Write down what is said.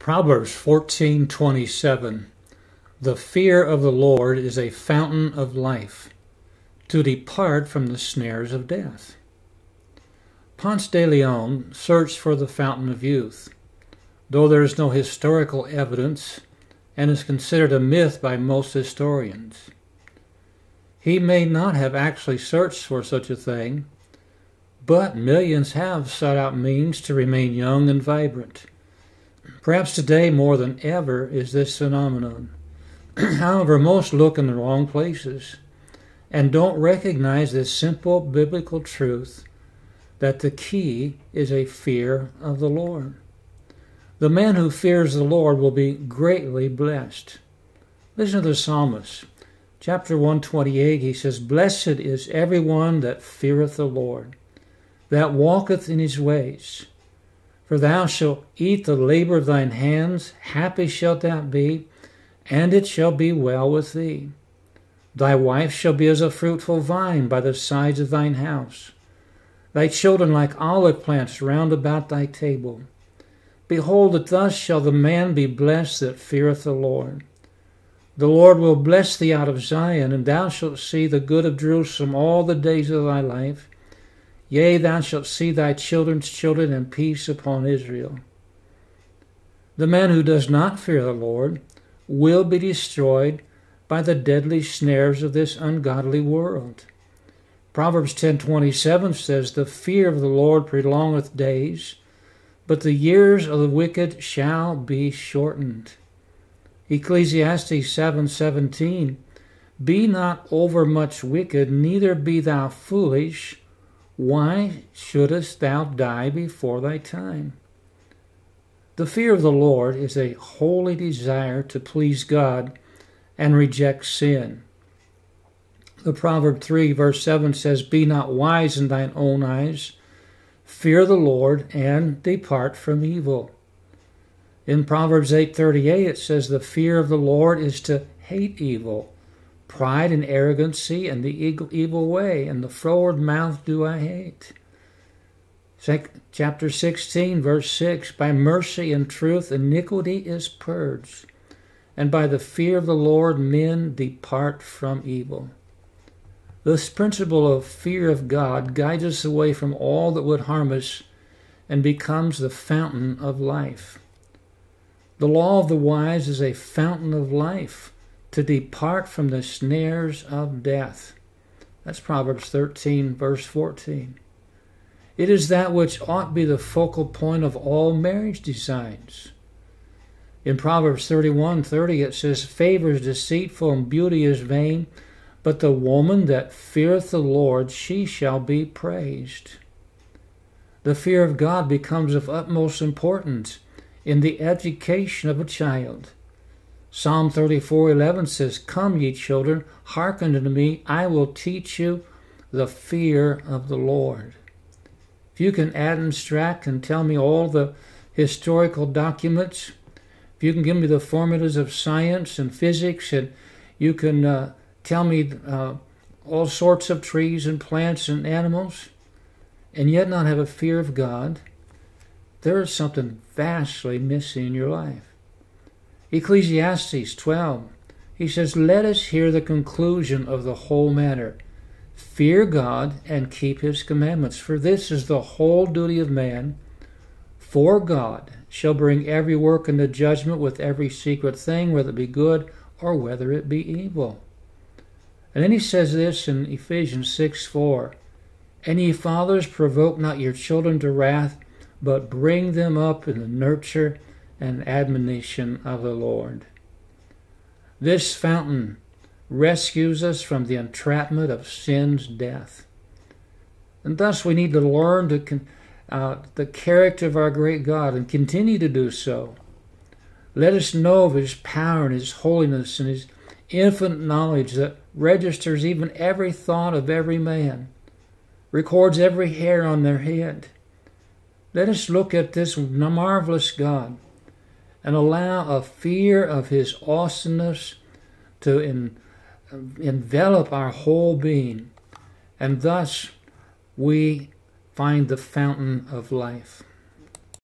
Proverbs 14:27. The fear of the Lord is a fountain of life, to depart from the snares of death. Ponce de Leon searched for the fountain of youth, though there is no historical evidence and is considered a myth by most historians. He may not have actually searched for such a thing, but millions have sought out means to remain young and vibrant. Perhaps today more than ever is this phenomenon. However, most look in the wrong places and don't recognize this simple biblical truth that the key is a fear of the Lord. The man who fears the Lord will be greatly blessed. Listen to the psalmist. Chapter 128, he says, "Blessed is everyone that feareth the Lord, that walketh in his ways. For thou shalt eat the labor of thine hands, happy shalt thou be, and it shall be well with thee. Thy wife shall be as a fruitful vine by the sides of thine house, thy children like olive plants round about thy table. Behold, that thus shall the man be blessed that feareth the Lord. The Lord will bless thee out of Zion, and thou shalt see the good of Jerusalem all the days of thy life. Yea, thou shalt see thy children's children, and peace upon Israel." The man who does not fear the Lord will be destroyed by the deadly snares of this ungodly world. Proverbs 10:27 says, "The fear of the Lord prolongeth days, but the years of the wicked shall be shortened." Ecclesiastes 7:17, "Be not overmuch wicked, neither be thou foolish. Why shouldest thou die before thy time?" The fear of the Lord is a holy desire to please God and reject sin. The Proverb 3 verse 7 says, "Be not wise in thine own eyes. Fear the Lord and depart from evil." In Proverbs 8:38 it says, "The fear of the Lord is to hate evil, pride and arrogancy, and the evil way, and the froward mouth do I hate." Chapter 16, verse 6, "By mercy and truth iniquity is purged, and by the fear of the Lord men depart from evil." This principle of fear of God guides us away from all that would harm us and becomes the fountain of life. The law of the wise is a fountain of life, to depart from the snares of death. That's Proverbs 13, verse 14. It is that which ought to be the focal point of all marriage designs. In Proverbs 31:30 it says, "Favor is deceitful and beauty is vain, but the woman that feareth the Lord, she shall be praised." The fear of God becomes of utmost importance in the education of a child. Psalm 34:11 says, "Come, ye children, hearken unto me, I will teach you the fear of the Lord." If you can abstract and tell me all the historical documents, if you can give me the formulas of science and physics, and you can tell me all sorts of trees and plants and animals, and yet not have a fear of God, there is something vastly missing in your life. Ecclesiastes 12, he says, "Let us hear the conclusion of the whole matter. Fear God and keep his commandments, for this is the whole duty of man. For God shall bring every work into judgment with every secret thing, whether it be good or whether it be evil." And then he says this in Ephesians 6:4, "And ye fathers, provoke not your children to wrath, but bring them up in the nurture and admonition of the Lord." This fountain rescues us from the entrapment of sin's death. And thus we need to learn the character of our great God and continue to do so. Let us know of his power and his holiness and his infinite knowledge that registers even every thought of every man, records every hair on their head. Let us look at this marvelous God and allow a fear of his awesomeness to envelop our whole being, and thus we find the fountain of life.